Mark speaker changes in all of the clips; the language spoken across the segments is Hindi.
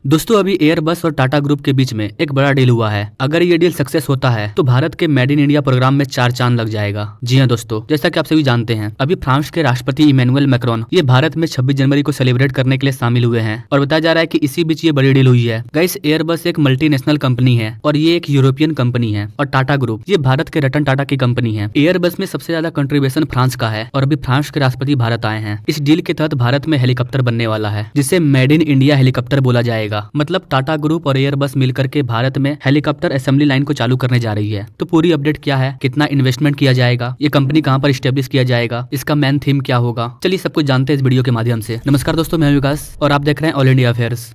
Speaker 1: दोस्तों अभी एयरबस और टाटा ग्रुप के बीच में एक बड़ा डील हुआ है। अगर ये डील सक्सेस होता है तो भारत के मेड इन इंडिया प्रोग्राम में 4 चांद लग जाएगा। जी हाँ दोस्तों, जैसा कि आप सभी जानते हैं अभी फ्रांस के राष्ट्रपति इमैनुअल मैक्रोन ये भारत में 26 जनवरी को सेलिब्रेट करने के लिए शामिल हुए हैं और बताया जा रहा है कि इसी बीच ये बड़ी डील हुई है। गाइस, एयरबस एक मल्टीनेशनल कंपनी है और ये एक यूरोपियन कंपनी है और टाटा ग्रुप ये भारत के रतन टाटा की कंपनी है। एयरबस में सबसे ज्यादा कंट्रीब्यूशन फ्रांस का है और अभी फ्रांस के राष्ट्रपति भारत आए हैं। इस डील के तहत भारत में हेलीकॉप्टर बनने वाला है जिसे मेड इन इंडिया हेलीकॉप्टर बोला जाएगा। मतलब टाटा ग्रुप और एयरबस मिलकर के भारत में हेलीकॉप्टर असेंबली लाइन को चालू करने जा रही है। तो पूरी अपडेट क्या है, कितना इन्वेस्टमेंट किया जाएगा, ये कंपनी कहां पर स्टेब्लिश किया जाएगा, इसका मेन थीम क्या होगा, चलिए सब कुछ जानते हैं इस वीडियो के माध्यम से। नमस्कार दोस्तों, मैं विकास और आप देख रहे हैं ऑल इंडिया अफेयर्स।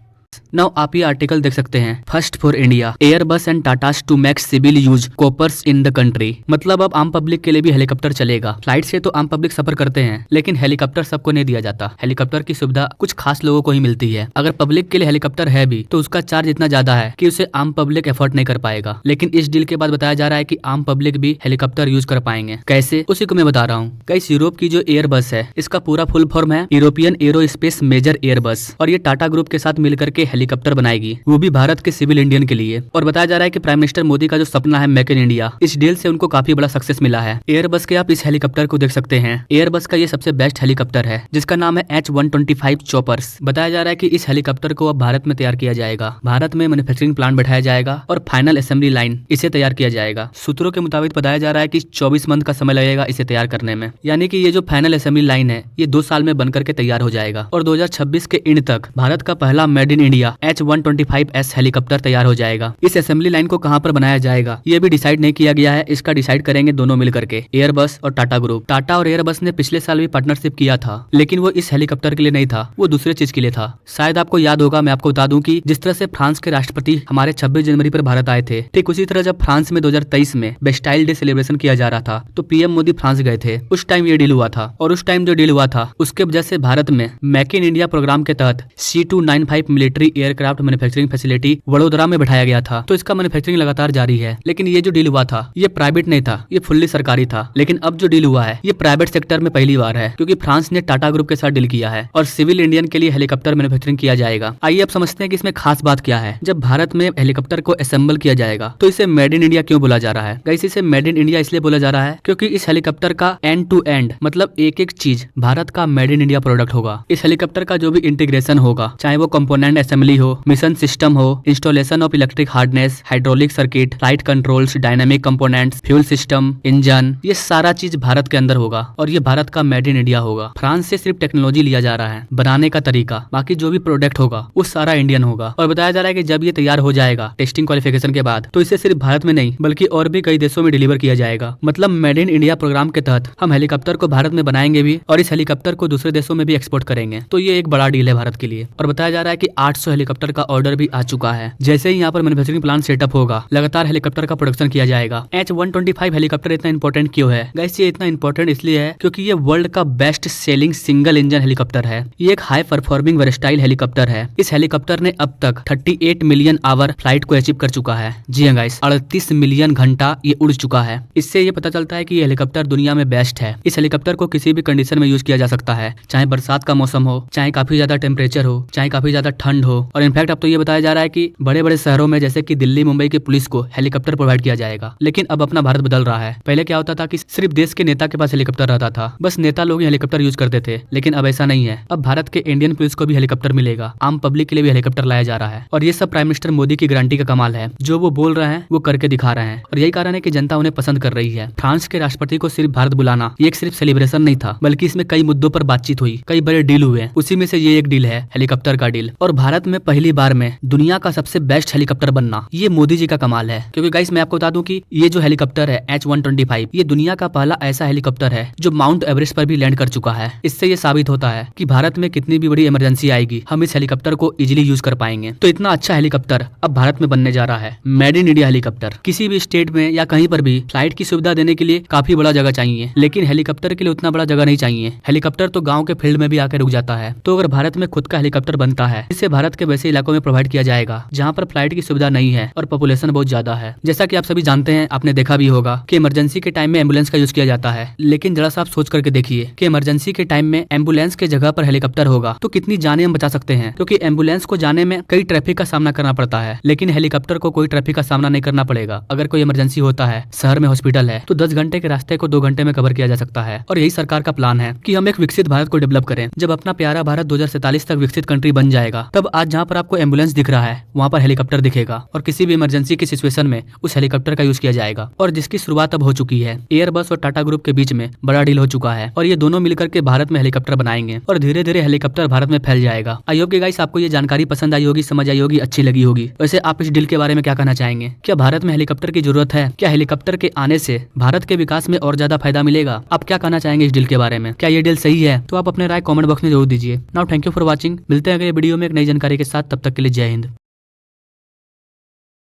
Speaker 1: नाउ आप ये आर्टिकल देख सकते हैं, first for India Airbus and Tatas to make civil use copters in the country. मतलब अब आम पब्लिक के लिए भी हेलीकॉप्टर चलेगा। फ्लाइट से तो आम पब्लिक सफर करते हैं लेकिन हेलीकॉप्टर सबको नहीं दिया जाता। हेलीकॉप्टर की सुविधा कुछ खास लोगों को ही मिलती है। अगर पब्लिक के लिए हेलीकॉप्टर है भी तो उसका चार्ज इतना ज्यादा है कि उसे आम पब्लिक एफोर्ड नहीं कर पाएगा। लेकिन इस डील के बाद बताया जा रहा है कि आम पब्लिक भी हेलीकॉप्टर यूज कर पाएंगे। कैसे, उसी को मैं बता रहा हूँ। गाइस, यूरोप की जो एयरबस है इसका पूरा फुल फॉर्म है यूरोपियन एरोस्पेस मेजर एयरबस और ये टाटा ग्रुप के साथ मिलकर के हेलीकॉप्टर बनाएगी, वो भी भारत के सिविल इंडियन के लिए। और बताया जा रहा है कि प्राइम मिनिस्टर मोदी का जो सपना है मेक इन इंडिया, इस डील से उनको काफी बड़ा सक्सेस मिला है। एयरबस के आप इस हेलीकॉप्टर को देख सकते हैं। एयरबस का ये सबसे बेस्ट हेलीकॉप्टर है जिसका नाम है H125 चॉपर्स। बताया जा रहा है कि इस हेलीकॉप्टर को अब भारत में तैयार किया जाएगा। भारत में मैन्युफैक्चरिंग प्लांट बैठाया जाएगा और फाइनल असेंबली लाइन इसे तैयार किया जाएगा। सूत्रों के मुताबिक बताया जा रहा है कि 24 मंथ का समय लगेगा इसे तैयार करने में। यानी कि ये जो फाइनल असेंबली लाइन है ये 2 साल में बनकर के तैयार हो जाएगा और 2026 के एंड तक भारत का पहला made in India H125S helicopter तैयार हो जाएगा। इस असेंबली लाइन को कहां पर बनाया जाएगा ये भी डिसाइड नहीं किया गया है। इसका डिसाइड करेंगे दोनों मिलकर के, एयरबस और टाटा ग्रुप। टाटा और एयरबस ने पिछले साल भी पार्टनरशिप किया था लेकिन वो इस हेलीकॉप्टर के लिए नहीं था, वो दूसरे चीज के लिए था। शायद आपको याद होगा, मैं आपको बता दूं कि जिस तरह से फ्रांस के राष्ट्रपति हमारे 26 जनवरी पर भारत आए थे, ठीक उसी तरह जब फ्रांस में 2023 में बेस्टाइल डे सेलिब्रेशन किया जा रहा था तो पीएम मोदी फ्रांस गए थे। उस टाइम ये डील हुआ था और उस टाइम जो डील हुआ था उसके वजह से भारत में मेक इन इंडिया प्रोग्राम के तहत C295 military aircraft manufacturing facility Vadodara में बैठाया गया था। तो इसका मैन्युफैक्चरिंग लगातार जारी है। लेकिन ये जो डील हुआ था ये प्राइवेट नहीं था, ये फुल्ली सरकारी था। लेकिन अब जो डील हुआ है ये प्राइवेट सेक्टर में पहली बार है क्योंकि फ्रांस ने टाटा ग्रुप के साथ डील किया है और सिविल इंडियन के लिए हेलीकॉप्टर मैन्युफैक्चरिंग किया जाएगा। आइए अब समझते हैं कि इसमें खास बात क्या है। जब भारत में हेलीकॉप्टर को असेंबल किया जाएगा तो इसे मेड इन इंडिया क्यों बोला जा रहा है? गाइस, इसे मेड इन इंडिया इसलिए बोला जा रहा है क्योंकि इस हेलीकॉप्टर का एंड टू एंड मतलब एक एक चीज भारत का मेड इन इंडिया प्रोडक्ट होगा। इस हेलीकॉप्टर का जो भी इंटीग्रेशन होगा, चाहे वो कंपोनेंट असेंबली हो, मिशन सिस्टम हो, installation of electric hardness, hydraulic circuit, flight controls, dynamic components, fuel system, engine, ये सारा चीज भारत के अंदर होगा और ये भारत का मेड इन इंडिया होगा। फ्रांस से सिर्फ टेक्नोलॉजी लिया जा रहा है, बनाने का तरीका, बाकी जो भी प्रोडक्ट होगा वो सारा इंडियन होगा। और बताया जा रहा है कि जब ये तैयार हो जाएगा टेस्टिंग क्वालिफिकेशन के बाद तो इसे सिर्फ भारत में नहीं बल्कि और भी कई देशों में डिलीवर किया जाएगा। मतलब मेड इन इंडिया प्रोग्राम के तहत हम हेलीकॉप्टर को भारत में बनाएंगे भी और इस हेलीकॉप्टर को दूसरे देशों में भी एक्सपोर्ट करेंगे। तो ये एक बड़ा डील है भारत के लिए। और बताया जा रहा है कि 800 हेलीकॉप्टर का ऑर्डर भी आ चुका है। जैसे ही यहाँ पर मैन्युफैक्चरिंग प्लांट सेटअप होगा लगातार हेलीकॉप्टर का प्रोडक्शन किया जाएगा। H125 हेलीकॉप्टर इतना इंपॉर्टेंट क्यों है? गाइस, ये इतना इंपॉर्टेंट इसलिए है क्योंकि ये वर्ल्ड का best selling single engine helicopter है। ये एक हाई परफॉर्मिंग वर्सटाइल हेलीकॉप्टर है। इस हेलीकॉप्टर ने अब तक 38 मिलियन आवर फ्लाइट को अचीव कर चुका है। जी हाँ गाइस, 38 मिलियन घंटा ये उड़ चुका है। इससे ये पता चलता है कि ये हेलीकॉप्टर दुनिया में बेस्ट है। इस हेलीकॉप्टर को किसी भी कंडीशन में यूज किया जा सकता है, चाहे बरसात का मौसम हो, चाहे काफी ज्यादा टेम्परेचर हो, चाहे काफी ज्यादा ठंड हो। और इनफैक्ट अब तो ये बताया जा रहा है कि बड़े बड़े शहरों में जैसे कि दिल्ली, मुंबई की पुलिस को हेलीकॉप्टर प्रोवाइड किया जाएगा। लेकिन अब अपना भारत बदल रहा है। पहले क्या होता था कि सिर्फ देश के नेता के पास हेलीकॉप्टर रहता था, बस नेता लोग ही हेलीकॉप्टर यूज करते थे। लेकिन अब ऐसा नहीं है। अब भारत के इंडियन पुलिस को भी हेलीकॉप्टर मिलेगा, आम पब्लिक के लिए भी हेलीकॉप्टर लाया जा रहा है। और ये सब प्राइम मिनिस्टर मोदी की गारंटी का कमाल है। जो वो बोल रहे हैं वो करके दिखा रहे हैं और यही कारण है कि जनता उन्हें पसंद कर रही है। फ्रांस के राष्ट्रपति को सिर्फ भारत बुलाना ये एक सिर्फ सेलिब्रेशन नहीं था बल्कि इसमें कई मुद्दों पर बातचीत हुई, कई बड़े डील हुए। उसी में से ये एक डील है हेलीकॉप्टर का डील। और भारत में पहली बार में दुनिया का सबसे बेस्ट हेलीकॉप्टर बनना ये मोदी जी का कमाल है। क्योंकि गाइस, मैं आपको बता दूं कि ये जो हेलीकॉप्टर है H125 ये दुनिया का पहला ऐसा हेलीकॉप्टर है जो माउंट एवरेस्ट पर भी लैंड कर चुका है। इससे ये साबित होता है कि भारत में कितनी भी बड़ी इमरजेंसी आएगी हम इस हेलीकॉप्टर को इजीली यूज कर पाएंगे। तो इतना अच्छा हेलीकॉप्टर अब भारत में बनने जा रहा है, मेड इन इंडिया हेलीकॉप्टर। किसी भी स्टेट में या कहीं पर भी फ्लाइट की सुविधा देने के लिए काफी बड़ा जगह चाहिए, लेकिन हेलीकॉप्टर के लिए उतना बड़ा जगह नहीं चाहिए। हेलीकॉप्टर तो गाँव के फील्ड में भी आकर रुक जाता है। तो अगर भारत में खुद का हेलीकॉप्टर बनता है इससे भारत के के वैसे इलाकों में प्रोवाइड किया जाएगा जहाँ पर फ्लाइट की सुविधा नहीं है और पॉपुलेशन बहुत ज्यादा है। जैसा कि आप सभी जानते हैं, आपने देखा भी होगा कि इमरजेंसी के टाइम में एम्बुलेंस का यूज किया जाता है, लेकिन जरा सा आप सोच करके देखिए कि इमरजेंसी के टाइम में एम्बुलेंस के जगह पर हेलीकॉप्टर होगा तो कितनी जानें हम बचा सकते हैं, क्योंकि एम्बुलेंस को जाने में कई ट्रैफिक का सामना करना पड़ता है, लेकिन हेलीकॉप्टर को कोई ट्रैफिक का सामना नहीं करना पड़ेगा। अगर कोई इमरजेंसी होता है, शहर में हॉस्पिटल है, तो 10 घंटे के रास्ते को 2 घंटे में कवर किया जा सकता है। और यही सरकार का प्लान है कि हम एक विकसित भारत को डेवलप करें। जब अपना प्यारा भारत 2047 तक विकसित कंट्री बन जाएगा, तब आज जहाँ पर आपको एम्बुलेंस दिख रहा है वहाँ पर हेलीकॉप्टर दिखेगा और किसी भी इमरजेंसी की सिचुएशन में उस हेलीकॉप्टर का यूज किया जाएगा। और जिसकी शुरुआत अब हो चुकी है। एयरबस और टाटा ग्रुप के बीच में बड़ा डील हो चुका है और ये दोनों मिलकर के भारत में हेलीकॉप्टर बनाएंगे और धीरे धीरे हेलीकॉप्टर भारत में फैल जाएगा। आई होप कि गाइस आपको ये जानकारी पसंद आई होगी, समझ आई होगी, अच्छी लगी होगी। वैसे आप इस डील के बारे में क्या कहना चाहेंगे? क्या भारत में हेलीकॉप्टर की जरूरत है? क्या हेलीकॉप्टर के आने से भारत के विकास में और ज्यादा फायदा मिलेगा? आप क्या कहना चाहेंगे इस डील के बारे में? क्या ये डील सही है? तो आप अपने राय कमेंट बॉक्स में जरूर दीजिए। Now thank you for watching. मिलते हैं अगले वीडियो में एक नई जानकारी के साथ, तब तक के लिए जय हिंद।